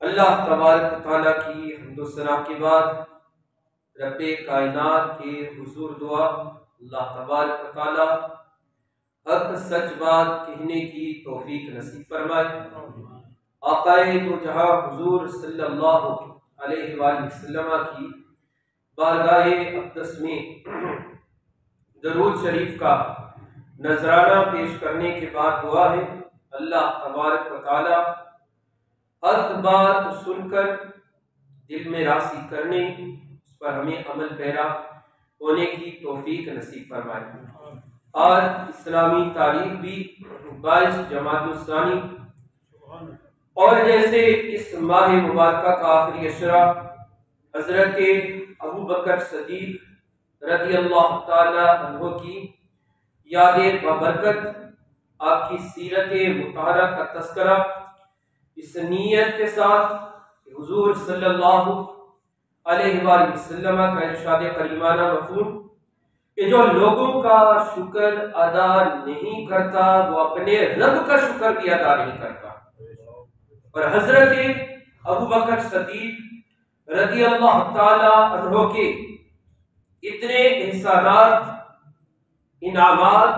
اللہ تبارک و تعالیٰ کی حمد و ثنا کے بعد رب کائنات کے حضور دعا اللہ تبارک و تعالیٰ حق سچ بات کہنے کی توفیق نصیب فرمائے۔ آقائے دو جہاں حضور صلی اللہ علیہ وآلہ وسلم کی بارگاہ اقدس میں درود شریف کا نذرانہ پیش کرنے کے بعد دعا ہے اللہ تبارک و تعالیٰ حق بات سن کر دل میں راسی کرنے اس پر ہمیں عمل پیرا ہونے کی توفیق نصیب فرمائے۔ آج اسلامی تاریخ بھی 22 جمادی الثانی اور جیسے اس ماہ مبارکہ کا آخری عشرہ حضرت ابو بکر صدیق رضی اللہ تعالی عنہ کی یاد ببرکت آپ کی سیرت مطہرہ کا تذکرہ اس نیت کے ساتھ کہ حضور صلی اللہ علیہ وآلہ وسلم کا ارشاد کریمانہ مفہوم کہ جو لوگوں کا شکر ادا نہیں کرتا وہ اپنے رب کا شکر بھی ادا نہیں کرتا، اور حضرت ابو بکر صدیق رضی اللہ تعالی عنہ کے اتنے احسانات، انعامات،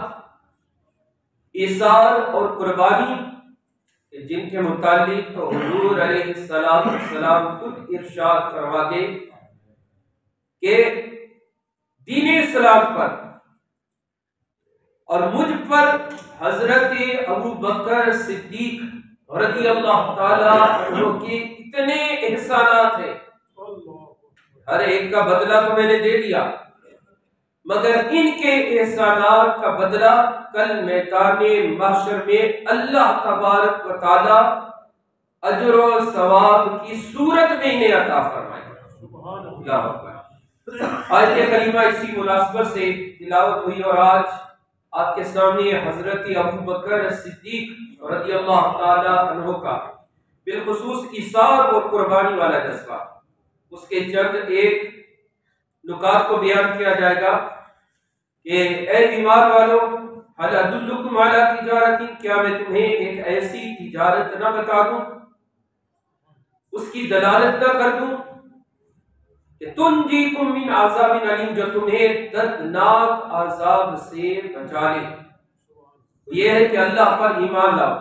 ایثار اور قربانی جن کے متعلق تو حضور علیہ السلام خود ارشاد فرماتے کہ دین اسلام پر اور مجھ پر حضرت ابو بکر صدیق رضی اللہ تعالی عنہ کے اتنے احسانات ہیں، ہر ایک کا بدلہ تو میں نے دے دیا، مگر ان کے احسانات کا بدلہ کل میدان محشر میں اللہ تبارک و تعالی اجر و ثواب کی صورت میں انہیں عطا فرمائے۔ اللہ اکبر۔ آیت کریمہ اسی مناسبت سے تلاوت ہوئی اور آج آپ کے سامنے حضرت ابو بکر صدیق رضی اللہ تعالی عنہ کا بالخصوص ایثار اور قربانی والا جذبہ، اس کے چند ایک نکات کو بیان کیا جائے گا کہ اے ایمان والو هل ادلکم علی تجارت، کیا میں تمہیں ایک ایسی تجارت نہ بتا دوں، اس کی دلالت نہ کر دوں کہ تنجیکم من عذاب علیم، جو تمہیں دردناک عذاب سے بچا لے۔ یہ ہے کہ اللہ پر ایمان لاؤ،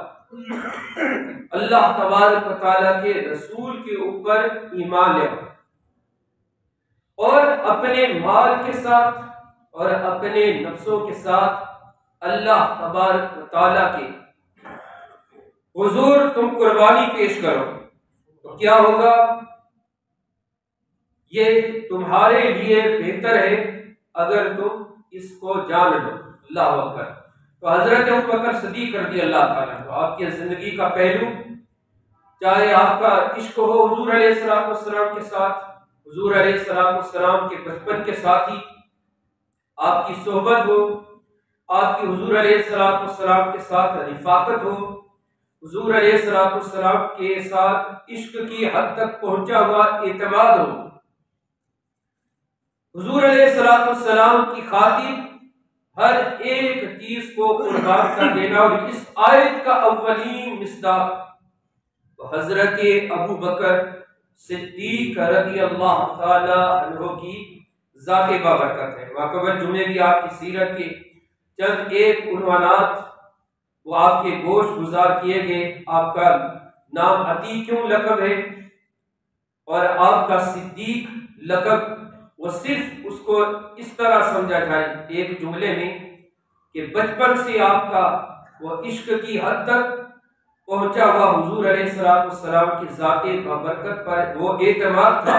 اللہ تبارک و تعالیٰ کے رسول کے اوپر ایمان لے اور اپنے مال کے ساتھ اور اپنے نفسوں کے ساتھ اللہ تبارک و تعالیٰ کے حضور تم قربانی پیش کرو، تو کیا ہوگا؟ یہ تمہارے لیے بہتر ہے اگر تم اس کو جان لو۔ اللہ اکبر۔ تو حضرت ابو بکر صدیق رضی اللہ تعالیٰ کو آپ کی زندگی کا پہلو، چاہے آپ کا عشق ہو حضور علیہ السلام کے ساتھ، حضور علیہ السلام کے بچپن کے ساتھ ہی آپ کی صحبت ہو، آپ کی حضور علیہ السلام کے ساتھ رفاقت ہو، حضور علیہ السلام کے ساتھ عشق کی حد تک پہنچا ہوا اعتماد ہو، حضور علیہ السلام کی خاطر ہر ایک چیز کو قربان کر دینا، اور اس آیت کا اولین مصداق تو حضرت ابو بکر صدیق رضی اللہ تعالی عنہ کی ذات بابرکت ہے۔ واقعہ جمعے بھی آپ کی سیرت کے چند ایک عنوانات وہ آپ کے گوش گزار کیے گئے۔ آپ کا نام عتیق کیوں لقب ہے اور آپ کا صدیق لقب، وہ صرف اس کو اس طرح سمجھا جائے ایک جملے میں کہ بچپن سے آپ کا وہ عشق کی حد تک پہنچا ہوا حضور علیہ السلام کی ذات بابرکت پر وہ اعتماد تھا۔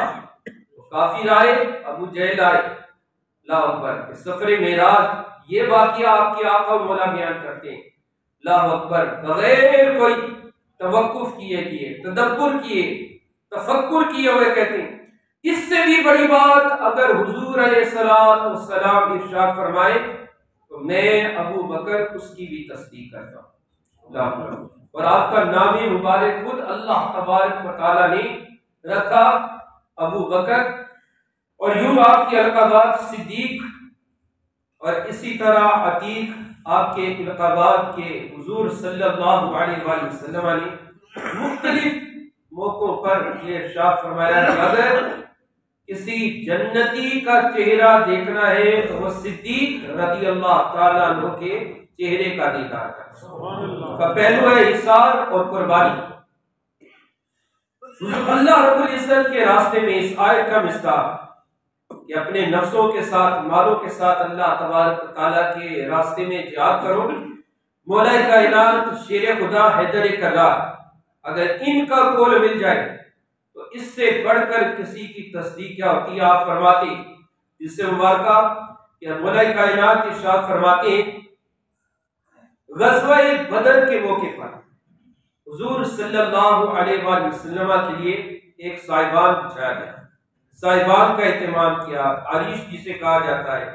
کافر آئے، ابو جہل آئے، اللہ اکبر، کہ سفر معراج یہ واقعہ آپ کے آقا و مولا بیان کرتے ہیں، اللہ اکبر، بغیر کوئی توقف کیے تدبر کیے تفکر کیے ہوئے کہتے ہیں اس سے بھی بڑی بات اگر حضور علیہ السلام ارشاد فرمائے تو میں ابو بکر اس کی بھی تصدیق کرتا ہوں، اللہ اکبر۔ اور آپ کا نام مبارک خود اللہ تبارک و تعالیٰ نے رکھا ابو بکر، اور یوں آپ کے القابات صدیق اور اسی طرح عتیق آپ کے القابات کے حضور صلی اللہ علیہ وآلہ وسلم نے مختلف موقعوں پر یہ ارشاد فرمایا کہ اگر کسی جنتی کا چہرہ دیکھنا ہے تو وہ صدیق رضی اللہ تعالیٰ عنہ کے چہرے کا دیدار کرنا کا پہلو ہے ایثار اور قربانی۔ اللہ رب العزت کے راستے میں اس آیت کا مصداق کہ اپنے نفسوں کے ساتھ، مالوں کے ساتھ اللہ تبارک و تعالیٰ کے راستے میں جہاد کرو۔ مولا کائنات شیر خدا حیدر کرار اگر ان کا قول مل جائے تو اس سے بڑھ کر کسی کی تصدیق کیا ہوتی ہے؟ آپ فرماتے جس سے مبارکہ کہ مولا کائنات ارشاد فرماتے ہیں غزوہ بدر کے موقع پر حضور صلی اللہ علیہ وآلہ وسلم کے لیے ایک صاحبان بچھایا گیا، صاحبان کا اہتمام کیا، عریش جسے کہا جاتا ہے،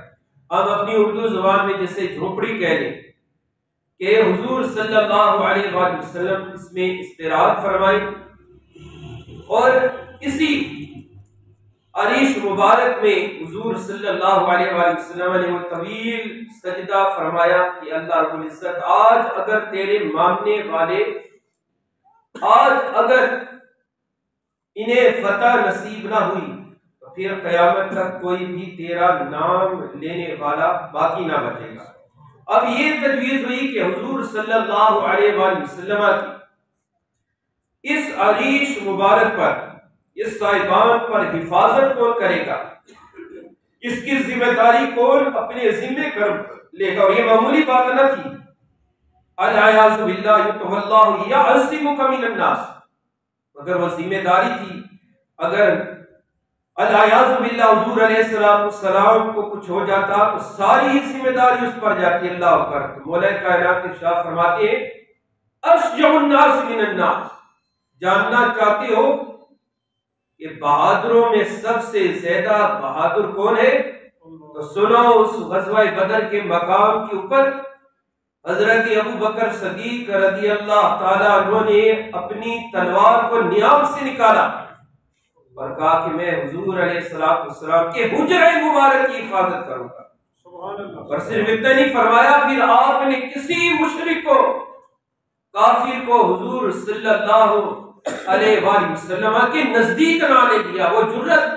ہم اپنی اردو زبان میں جسے جھوپڑی کہہ لیں، کہ حضور صلی اللہ علیہ وآلہ وسلم اس میں استراحت فرمائی اور اسی عریش مبارک میں حضور صلی اللہ علیہ وآلہ وسلم نے وہ طویل سجدہ فرمایا کہ اللہ رب العزت آج اگر تیرے ماننے والے آج اگر انہیں فتح نصیب نہ ہوئی تو پھر قیامت تک کوئی بھی تیرا نام لینے والا باقی نہ بچے گا۔ اب یہ تجویز ہوئی کہ حضور صلی اللہ علیہ وآلہ وسلم کی اس عریش مبارک پر، اس صاحبان پر حفاظت کون کرے گا، اس کی ذمہ داری کون اپنے ذمے کر لے گا؟ اور یہ معمولی بات نہ تھی۔ العیاذ باللہ یتولاہ یعصمک من الناس، اگر وہ ذمہ داری تھی، اگر العیاذ باللہ حضور علیہ السلام کو کچھ ہو جاتا تو ساری ہی ذمہ داری اس پر جاتی۔ اللہ اکبر۔ تو مولا کائنات ارشاد فرماتے ہیں اشجع الناس من الناس، جاننا چاہتے ہو کہ بہادروں میں سب سے زیادہ بہادر کون ہے؟ تو سنو، اس غزوہ بدر کے مقام کے اوپر حضرت ابو بکر صدیق رضی اللہ تعالیٰ عنہ نے اپنی تلوار کو نیام سے نکالا اور کہا کہ میں حضور علیہ السلام کے حجرہ مبارک کی حفاظت کروں گا۔ اور صرف اتنا نہیں فرمایا، پھر آپ نے کسی مشرک کو، کافر کو حضور صلی اللہ علیہ وآلہ وسلم کے نزدیک نہ آنے دیا۔ وہ جرت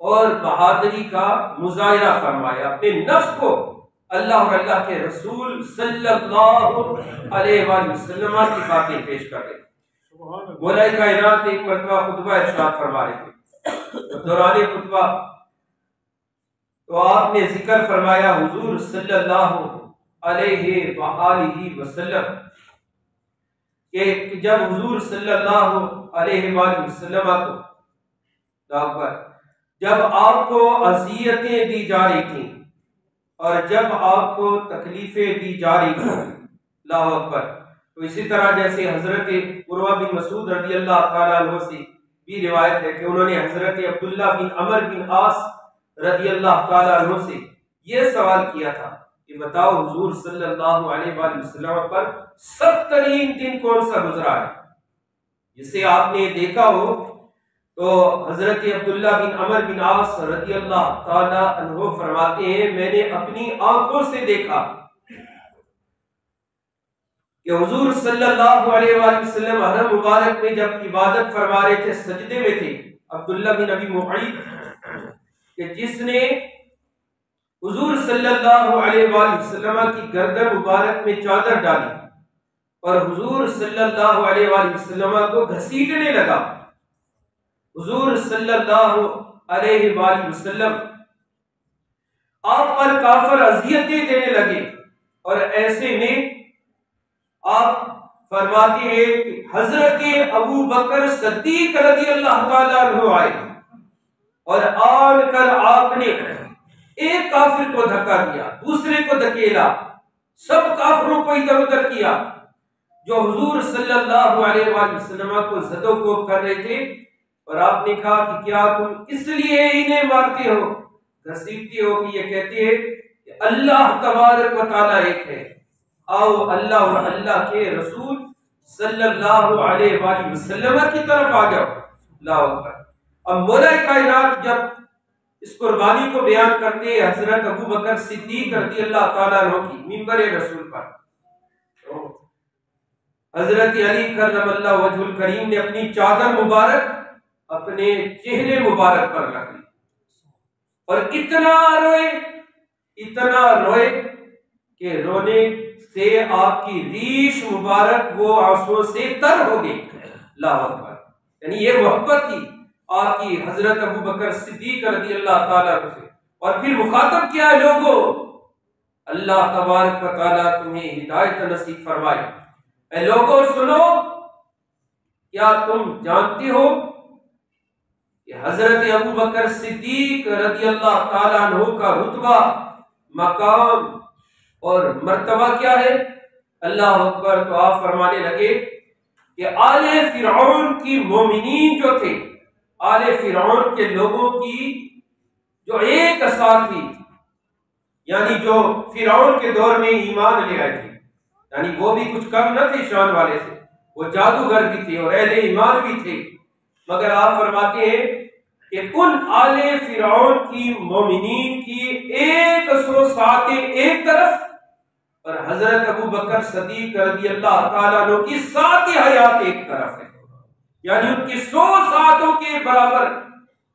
اور بہادری کا مظاہرہ فرمایا، اپنے نفس کو اللہ اور اللہ کے رسول صلی اللہ علیہ وآلہ وسلم کی خاطر پیش کر رہے تھے۔ مولا کائنات ایک مرتبہ خطبہ ارشاد فرما رہے تھے، دوران خطبہ تو آپ نے ذکر فرمایا حضور صلی اللہ علیہ وآلہ وسلم کہ جب حضور صلی اللہ علیہ وآلہ وسلم کو جب آپ کو اذیتیں دی جا رہی تھیں اور جب آپ کو تکلیفیں دی جا رہی تھیں، اللہ اکبر، تو اسی طرح جیسے حضرت عروہ بن مسعود رضی اللہ تعالیٰ عنہ سے بھی روایت ہے کہ انہوں نے حضرت عبداللہ بن عمر بن عاص رضی اللہ تعالیٰ عنہ سے یہ سوال کیا تھا کہ بتاؤ حضور صلی اللہ علیہ وآلہ وسلم پر سخت ترین دن کون سا گزرا ہے جسے آپ نے دیکھا ہو؟ تو حضرت عبداللہ بن عمر بن عاص رضی اللہ تعالی عنہ فرماتے ہیں میں نے اپنی آنکھوں سے دیکھا کہ حضور صلی اللہ علیہ وآلہ وسلم حرم مبارک میں جب عبادت فرما رہے تھے، سجدے میں تھے، عبداللہ بن ابی معیط کہ جس نے حضور صلی اللہ علیہ وآلہ وسلم کی گردن مبارک میں چادر ڈالی اور حضور صلی اللہ علیہ وآلہ وسلم کو گھسیٹنے لگا۔ حضور صلی اللہ علیہ وآلہ وسلم آپ پر کافر اذیتیں دینے لگے اور ایسے میں آپ فرماتے ہیں کہ حضرت ابو بکر صدیق رضی اللہ تعالیٰ عنہ آئے اور آن کر آپ نے ایک کافر کو دھکا دیا، دوسرے کو دھکیلا، سب کافروں کو ادھر ادھر کیا جو حضور صلی اللہ علیہ وآلہ وسلم کو زد و کوب کر رہے تھے۔ اور آپ نے کہا کہ کیا تم اس لیے انہیں مارتے ہو، گھسیٹتے ہو کہ یہ کہتے ہیں کہ اللہ تبارک و تعالیٰ ایک ہے، آؤ اللہ اور اللہ کے رسول صلی اللہ علیہ وآلہ وسلم کی طرف آ جاؤ۔ اللہ اکبر۔ اب مولا کائنات جب اس قربانی کو بیان کرتے ہیں حضرت ابو بکر صدیق رضی اللہ تعالیٰ عنہ کی ممبر رسول پر، حضرت علی کرم اللہ وجہ الکریم نے اپنی چادر مبارک اپنے چہرے مبارک پر رکھ لی اور اتنا روئے کہ رونے سے آپ کی ریش مبارک وہ آنسوؤں سے تر ہو گئی. اللہ اکبر. یعنی یہ محبت تھی آپ کی حضرت ابو بکر صدیق رضی اللہ تعالیٰ سے. اور پھر مخاطب کیا ہے لوگوں، اللہ تبارک و تعالیٰ تمہیں ہدایت نصیب فرمائے. اے لوگوں سنو، کیا تم جانتے ہو کہ حضرت ابو بکر صدیق رضی اللہ تعالیٰ عنہ کا رتبہ، مقام اور مرتبہ کیا ہے؟ اللہ اکبر. تو آپ فرمانے لگے کہ آل فرعون کی مومنین جو تھے، آل فرعون کے لوگوں کی جو ایک ساتھ تھی، یعنی جو فرعون کے دور میں ایمان لے آئے تھے، یعنی وہ بھی کچھ کم نہ تھے شان والے سے، وہ جادوگر بھی تھے اور اہل ایمان بھی تھے. مگر آپ فرماتے ہیں کہ ان آل فرعون کی مومنین کی 100 ساتیں ایک طرف اور حضرت ابو بکر صدیق رضی اللہ تعالیٰ عنہ کی سات حیات ایک طرف ہے. یعنی ان کی 100 ساتوں کے برابر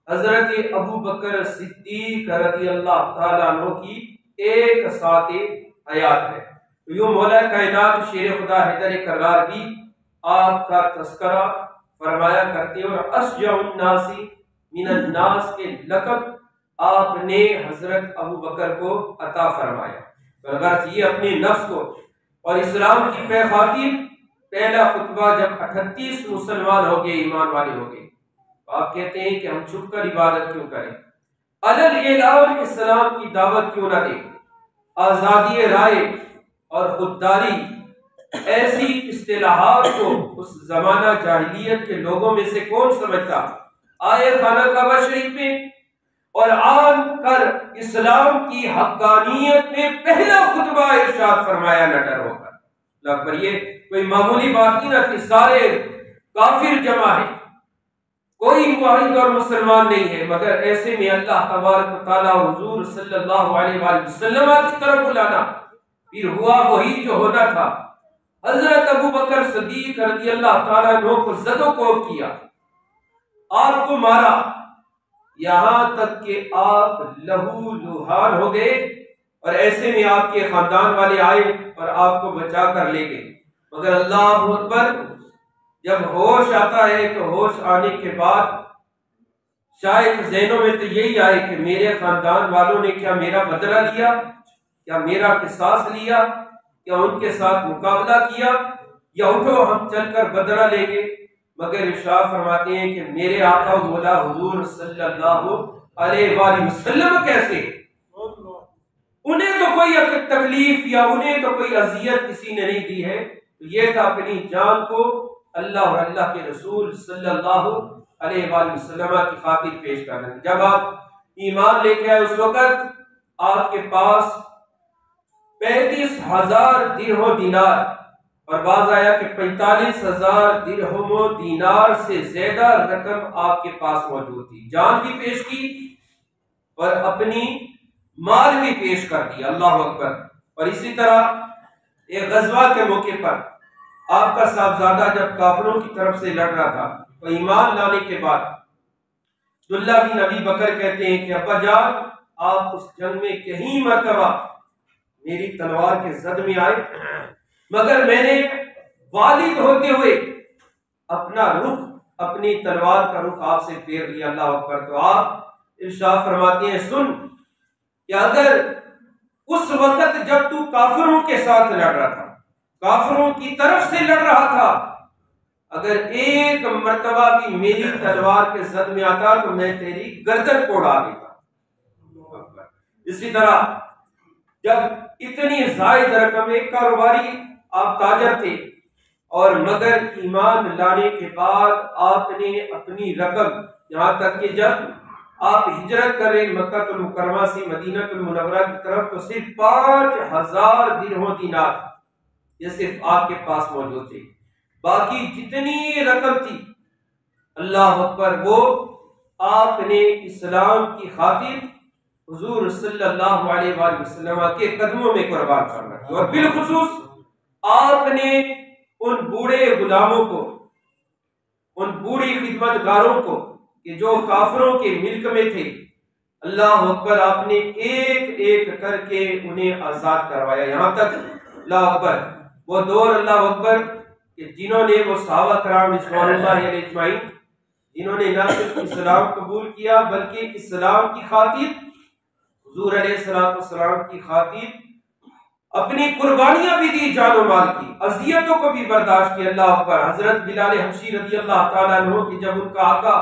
حضرت ابو بکر صدیق رضی اللہ تعالیٰ عنہ کی ایک سات حیات ہے. تو یوں مولا کائنات شیر خدا حیدر کرار بھی آپ کا تذکرہ فرمایا کرتے اور اشجع الناس من الناس کے لقب آپ نے حضرت ابو بکر کو عطا فرمایا. اگر یہ اپنے نفس کو اور اسلام کی خاطر پہلا خطبہ جب 38 مسلمان ہو گئے، ایمان والے ہو گئے، تو آپ کہتے ہیں کہ ہم چھپ کر عبادت کیوں کریں، علل اعلان اسلام کی دعوت کیوں نہ دیں، آزادی رائے اور خودداری ایسی اصطلاحات کو اس زمانہ جاہلیت کے لوگوں میں سے کون سمجھتا. آئے خانہ کعبہ شریف میں اور آن کر اسلام کی حقانیت میں پہلا خطبہ ارشاد فرمایا نہ ڈر ہو کر. پر یہ کوئی معمولی بات نہیں نہ تھی، سارے کافر جمع ہے، کوئی موحد اور مسلمان نہیں ہے، مگر ایسے میں اللہ تبارک و تعالیٰ حضور صلی اللہ علیہ وآلہ وسلم کی طرف بلانا. پھر ہوا وہی جو ہونا تھا. حضرت ابو بکر صدیق رضی اللہ تعالیٰ عنہ کو زد و کوب کیا، آپ کو مارا، یہاں تک کہ آپ لہو لہان ہو گئے. اور ایسے میں آپ کے خاندان والے آئے اور آپ کو بچا کر لے گئے. مگر اللہ اکبر، جب ہوش آتا ہے تو ہوش آنے کے بعد شاید ذہنوں میں تو یہی آئے کہ میرے خاندان والوں نے کیا میرا بدلہ لیا، کیا میرا قصاص لیا، کیا ان کے ساتھ مقابلہ کیا، یا اٹھو ہم چل کر بدلہ لیں گے. مگر ارشاد فرماتے ہیں کہ میرے آقا مولا حضور صلی اللہ علیہ وآلہ وسلم کیسے، انہیں تو کوئی تکلیف یا انہیں تو کوئی اذیت کسی نے نہیں دی ہے. تو یہ تھا اپنی جان کو اللہ اور اللہ کے رسول صلی اللہ علیہ وآلہ وسلم کی خاطر پیش کرنا. جب آپ ایمان لے کے آئے اس وقت آپ کے پاس 35,000 درہم و دینار، اور بعض آیا کہ 45,000 درہم و دینار سے زیادہ رقم آپ کے پاس موجود تھی. جان بھی پیش کی اور اپنی مال بھی پیش کر دیا. اللہ اکبر. اور اسی طرح ایک غزوہ کے موقع پر آپ کا صاحبزادہ جب کافروں کی طرف سے لڑ رہا تھا تو ایمان لانے کے بعد عبداللہ بن ابی بکر کہتے ہیں کہ ابا جان، آپ اس جنگ میں کہیں مرتبہ میری تلوار کے زد میں آئے، مگر میں نے والد ہوتے ہوئے اپنا رخ، اپنی تلوار کا رخ آپ سے پھیر لیا. اللہ اکبر. تو آپ ارشاد فرماتے ہیں سن کہ اگر اس وقت جب تو کافروں کے ساتھ لڑ رہا تھا، کافروں کی طرف سے لڑ رہا تھا، اگر ایک مرتبہ بھی میری تلوار کے زد میں آتا تو میں تیری گردن کو اڑا دیتا. اسی طرح جب اتنی زائد رقم، ایک کاروباری آپ تاجر تھے اور مگر ایمان لانے کے بعد آپ نے اپنی رقم، یہاں تک کہ جب آپ ہجرت کر رہے مکہ المکرمہ سے مدینہ المنورہ کی طرف تو صرف 5,000 درہم و دینار یہ صرف آپ کے پاس موجود تھے. باقی جتنی رقم تھی اللہ اکبر وہ آپ نے اسلام کی خاطر حضور صلی اللہ علیہ وآلہ وسلم کے قدموں میں قربان کرنا. اور بالخصوص آپ نے ان بوڑھے غلاموں کو، ان بوڑھی خدمت گاروں کو کہ جو کافروں کے ملک میں تھے، اللہ اکبر، آپ نے ایک ایک کر کے انہیں آزاد کروایا، یہاں تک اللہ اکبر وہ دور اللہ اکبر کہ جنہوں نے وہ صحابہ کرام رضوان اللہ علیہ اجمعین جنہوں نے نہ صرف اسلام قبول کیا بلکہ اسلام کی خاطر، حضور علیہ السلام کی خاطر اپنی قربانیاں بھی دی، جان و مال کی، اذیتوں کو بھی برداشت کی، اللہ اکبر۔ حضرت بلال حبشی رضی اللہ تعالیٰ عنہ کی جب ان کا آقا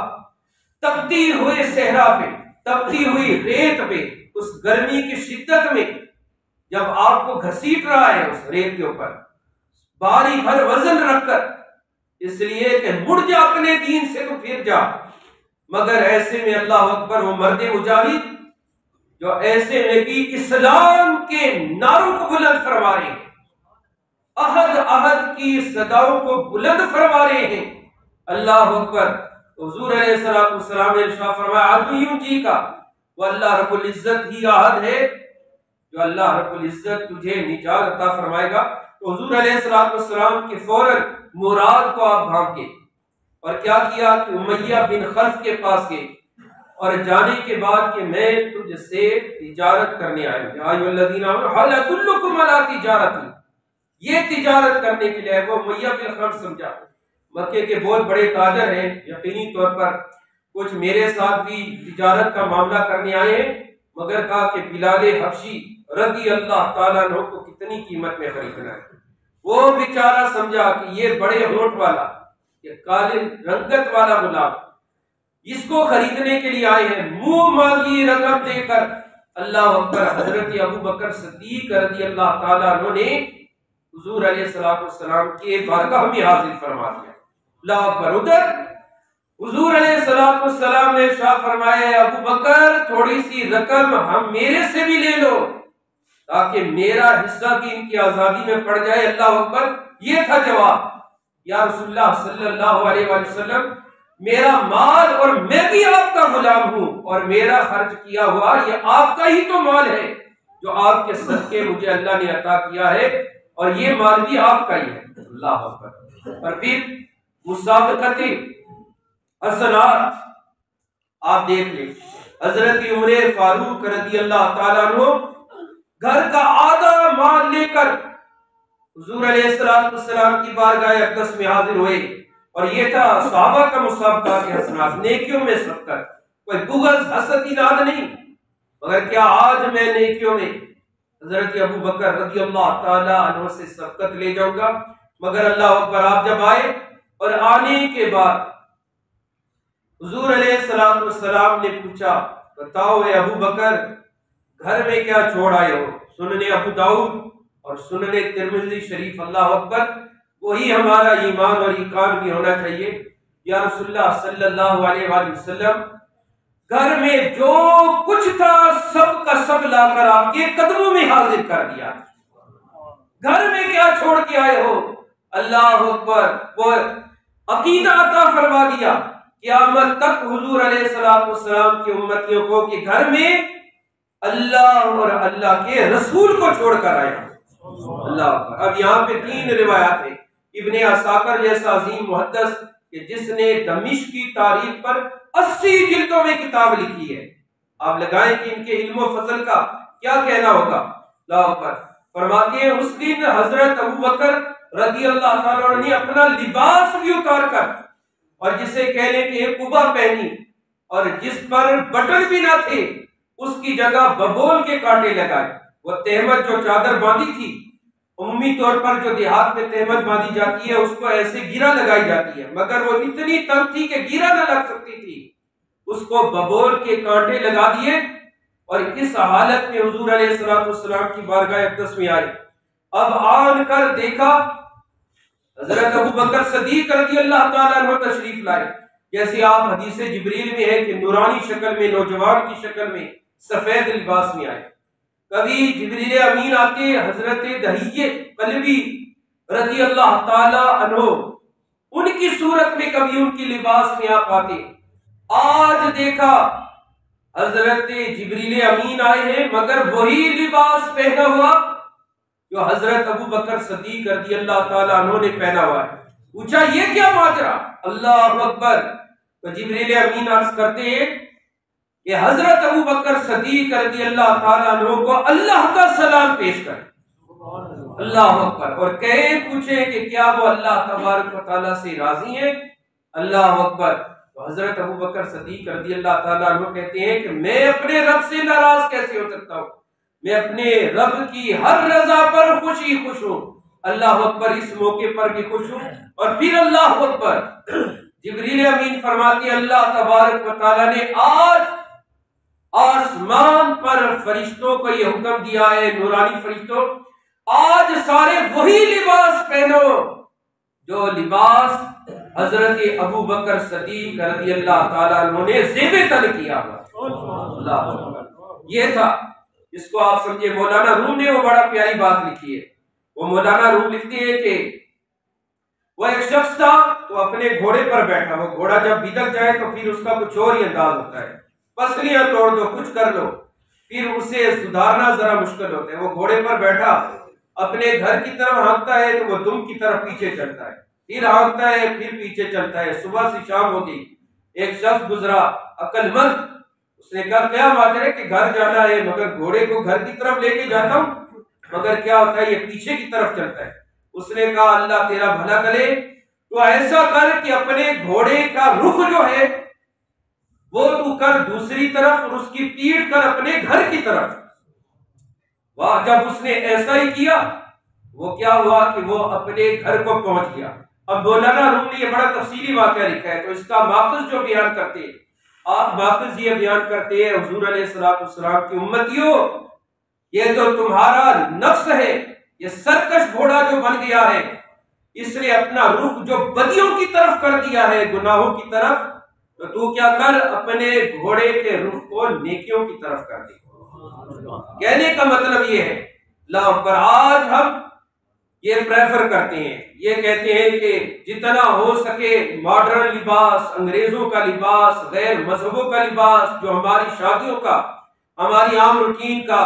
تپتی ہوئے صحرا پہ، تپتی ہوئی ریت پہ، اس گرمی کی شدت میں جب آپ کو گھسیٹ رہا ہے اس ریت کے اوپر بھاری بھر وزن رکھ کر، اس لیے کہ مڑ جا اپنے دین سے تو پھر جا، مگر ایسے میں اللہ اکبر وہ مرد مجاہد جو ایسے میں بھی اسلام کے نعروں کو بلند فرما رہے ہیں، عہد عہد کی صداؤں کو بلند فرما رہے ہیں، اللہ اکبر۔ حضور علیہ السلام نے ارشاد فرمایا عدو جی کا، وہ اللہ رب العزت ہی عہد ہے جو اللہ رب العزت تجھے نجات عطا فرمائے گا۔ تو حضور علیہ السلام کے فوراً مراد کو آپ بھاگ گئے اور کیا کیا کہ امیہ بن خلف کے پاس گئے، اور جانے کے بعد کہ میں تجھ سے تجارت کرنے آیا ہوں، یا ایھا الذین آمنوا ھل ادلکم علی تجارت، یہ تجارت کرنے کے لیے وہ امیہ بن خلف سمجھا مکے کے بہت بڑے تاجر ہیں، یقینی طور پر کچھ میرے ساتھ بھی تجارت کا معاملہ کرنے آئے ہیں، مگر کہا کہ بلال حبشی رضی اللہ تعالیٰ عنہ کو کتنی قیمت میں خریدنا ہے۔ وہ بیچارہ سمجھا کہ یہ بڑے ہونٹ والا، یہ کالے رنگت والا غلام اس کو خریدنے کے لیے آئے ہیں، منہ مانگی رقم دے کر اللہ اکبر حضرت ابو بکر صدیق رضی اللہ تعالیٰ عنہ نے حضور علیہ السلام کے بارگاہ میں حاضر فرما دیا، اللہ اکبر۔ ادھر حضور علیہ السلام نے ارشاد فرمایا ابو بکر تھوڑی سی رقم ہم میرے سے بھی لے لو تاکہ میرا حصہ بھی ان کی آزادی میں پڑ جائے، اللہ اکبر۔ یہ تھا جواب، یا رسول اللہ صلی اللہ علیہ وسلم میرا مال اور میں بھی آپ کا غلام ہوں، اور میرا خرچ کیا ہوا یہ آپ کا ہی تو مال ہے جو آپ کے صدقے مجھے اللہ نے عطا کیا ہے، اور یہ مال بھی آپ کا ہی ہے، اللہ اکبر۔ اور پھر مسابقت حسنات آپ دیکھ لیں، حضرت عمر فاروق رضی اللہ تعالیٰ عنہ گھر کا آدھا مال لے کر حضور علیہ السلام کی بارگاہ اقدس میں حاضر ہوئے، اور یہ تھا صحابہ کا مسابقہ کے حسنات، نیکیوں میں سبقت، کوئی بغض حسد اناد نہیں، مگر کیا آج میں نیکیوں میں حضرت ابو بکر رضی اللہ تعالی عنہ سے سبقت لے جاؤں گا، مگر اللہ اکبر آپ جب آئے اور آنے کے بعد حضور علیہ السلام نے پوچھا بتاؤ اے ابو بکر گھر میں کیا چھوڑ آئے ہو؟ سنن ابو داؤد اور سنن ترمذی شریف، اللہ اکبر، وہی ہمارا ایمان اور ایقان بھی ہونا چاہیے۔ یا رسول اللہ صلی اللہ علیہ وآلہ وسلم گھر میں جو کچھ تھا سب کا سب لا کر آپ کے قدموں میں حاضر کر دیا، گھر میں کیا چھوڑ کے آئے ہو؟ اللہ اکبر، وہ عقیدہ عطا فرما دیا قیامت تک حضور علیہ السلام کی امتیوں کو کہ گھر میں اللہ اور اللہ کے رسول کو چھوڑ کر آئے ہوں، اللہ اکبر۔ اب یہاں پہ 3 روایات ہیں، ابن عساکر جیسا عظیم محدث کہ جس نے دمشق کی تاریخ پر 80 جلدوں میں کتاب لکھی ہے، آپ لگائیں کہ ان کے علم و فضل کا کیا کہنا ہوگا، اللہ اکبر۔ فرماتے ہیں اس دن حضرت ابو بکر رضی اللہ تعالیٰ عنہ نے اپنا لباس بھی اتار کر، اور جسے کہہ لیں کہ ایک قبا پہنی اور جس پر بٹن بھی نہ تھے اس کی جگہ ببول کے کانٹے لگائے، وہ تہمت جو چادر باندھی تھی، عمومی طور پر جو دیہات میں تہمت باندھی جاتی ہے اس کو ایسے گیرا لگائی جاتی ہے، مگر وہ اتنی تنگ تھی کہ گیرا نہ لگ سکتی تھی، اس کو ببول کے کانٹے لگا دیے، اور اس حالت میں حضور علیہ السلام کی بارگاہ اقدس میں آئے۔ اب آن کر دیکھا حضرت ابو بکر صدیق رضی اللہ تعالیٰ عنہ تشریف لائے، جیسے آپ حدیث جبریل میں ہے کہ نورانی شکل میں، نوجوان کی شکل میں، سفید لباس میں آئے۔ کبھی جبریل امین آتے حضرت دہیہ قلبی رضی اللہ تعالی عنہ ان کی صورت میں، کبھی ان کی لباس میں آپ آتے۔ آج دیکھا حضرت جبریل امین آئے ہیں مگر وہی لباس پہنا ہوا جو حضرت ابو بکر صدیق رضی اللہ تعالیٰ عنہ نے پہنا ہوا ہے۔ پوچھا یہ کیا ماجرا؟ اللہ اکبر! تو جبریل امین عرض کرتے ہیں کہ حضرت ابو بکر صدیق رضی اللہ تعالیٰ عنہ کو اللہ کا سلام پیش کرے۔ اللہ اکبر! اور کہے پوچھے کہ کیا وہ اللہ تبارک و تعالیٰ سے راضی ہیں؟ اللہ اکبر! تو حضرت ابو بکر صدیق رضی اللہ تعالیٰ عنہ کہتے ہیں کہ میں اپنے رب سے ناراض کیسے ہو سکتا ہوں؟ میں اپنے رب کی ہر رضا پر خوشی خوش ہوں۔ اللہ اکبر! اس موقع پر بھی خوش ہوں۔ اور پھر اللہ اکبر! جبریل امین فرماتے ہیں اللہ تبارک و تعالیٰ نے آج آسمان پر فرشتوں کو یہ حکم دیا ہے، نورانی فرشتوں، آج سارے وہی لباس پہنو جو لباس حضرت ابو بکر صدیق رضی اللہ تعالیٰ عنہ نے زیب تن کیا ہوا۔ اللہ اکبر! یہ تھا جس کو آپ سمجھے مولانا روم نے وہ بڑا پیاری بات لکھی ہے۔ وہ مولانا روم لکھتے ہیں کہ وہ ایک شخص تھا تو اپنے گھوڑے پر بیٹھا، وہ گھوڑا جب بدک جائے تو پھر اس کا کچھ اور ہی انداز ہوتا ہے، پسلیاں توڑ دو، کچھ کر لو، پھر اسے سدھارنا ذرا مشکل ہوتا ہے۔ وہ گھوڑے پر بیٹھا اپنے گھر کی طرف ہانکتا ہے تو وہ دم کی طرف پیچھے چلتا ہے، پھر ہانکتا ہے، پھر پیچھے چلتا ہے۔ صبح سے شام ہو گئی، ایک شخص گزرا عقل مند، اس نے کہا کیا ماجرا ہے کہ گھر جانا ہے مگر گھوڑے کو گھر کی طرف لے کے جاتا ہوں مگر کیا ہوتا ہے یہ پیچھے کی طرف چلتا ہے۔ اس نے کہا اللہ تیرا بھلا کرے، تو ایسا کر کہ اپنے گھوڑے کا رخ جو ہے وہ تو کر دوسری طرف اور اس کی پیٹھ کر اپنے گھر کی طرف۔ واہ! جب اس نے ایسا ہی کیا وہ کیا ہوا کہ وہ اپنے گھر کو پہنچ گیا۔ اب مولانا روم نے یہ بڑا تفصیلی واقعہ لکھا ہے تو اس کا ماخذ جو بیان کرتے ہیں، آپ ماخذ یہ بیان کرتے ہیں حضور علیہ السلام کی امتیوں، یہ تو تمہارا نفس ہے، یہ سرکش گھوڑا جو بن گیا ہے، اس نے اپنا رخ جو بدیوں کی طرف کر دیا ہے، گناہوں کی طرف، تو کیا کر اپنے گھوڑے کے رخ کو نیکیوں کی طرف کر دے۔ کہنے کا مطلب یہ ہے اللہ اکبر! آج ہم یہ پریفر کرتے ہیں، یہ کہتے ہیں کہ جتنا ہو سکے ماڈرن لباس، انگریزوں کا لباس، غیر مذہبوں کا لباس جو ہماری شادیوں کا، ہماری عام روٹین کا،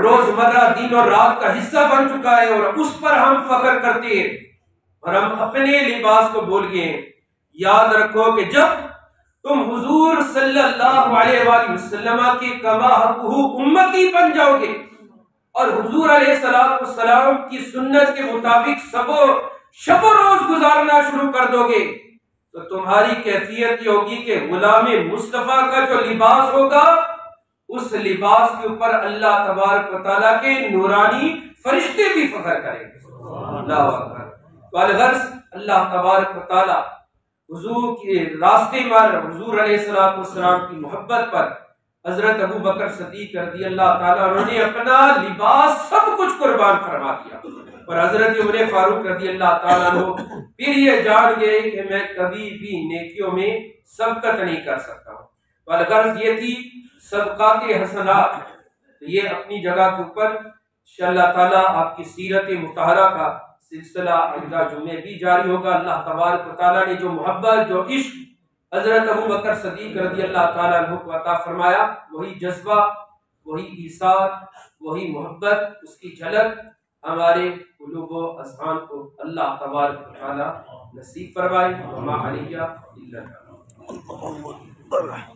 روزمرہ دن اور رات کا حصہ بن چکا ہے اور اس پر ہم فخر کرتے ہیں اور ہم اپنے لباس کو بھول گئے ہیں۔ یاد رکھو کہ جب تم حضور صلی اللہ علیہ وآلہ وسلم کے کما حقہ امتی بن جاؤ گے اور حضور علیہ السلام کی سنت کے مطابق شب و روز گزارنا شروع کر دو گے تو تمہاری کیفیت یہ ہوگی کہ غلام مصطفیٰ کا جو لباس ہوگا اس لباس کے اوپر اللہ تبارک و تعالیٰ کے نورانی فرشتے بھی فخر کریں گے۔ اللہ اکبر! تو الغرض اللہ تبارک و تعالیٰ حضور کے راستے پر، حضور علیہ السلام کی محبت پر حضرت ابو بکر صدیق رضی اللہ تعالیٰ عنہ نے اپنا لباس سب کچھ قربان فرما دیا اور حضرت عمر فاروق رضی اللہ تعالیٰ عنہ پھر یہ جان گئے کہ میں کبھی بھی نیکیوں میں سبقت نہیں کر سکتا ہوں۔ تو الغرض یہ تھی صدقات حسنات، یہ اپنی جگہ کے اوپر انشاءاللہ تعالیٰ آپ کی سیرت مطہرہ کا سلسلہ آئندہ جمعے بھی جاری ہوگا۔ اللہ تبارک و تعالیٰ نے جو محبت، جو عشق حضرت ابو بکر صدیق رضی اللہ تعالیٰ عنہ کو عطا فرمایا، وہی جذبہ، وہی ایثار، وہی محبت، اس کی جھلک ہمارے قلوب و اذہان کو اللہ تبارک و تعالیٰ نصیب فرمائے۔ وما علیہ الا البلاغ۔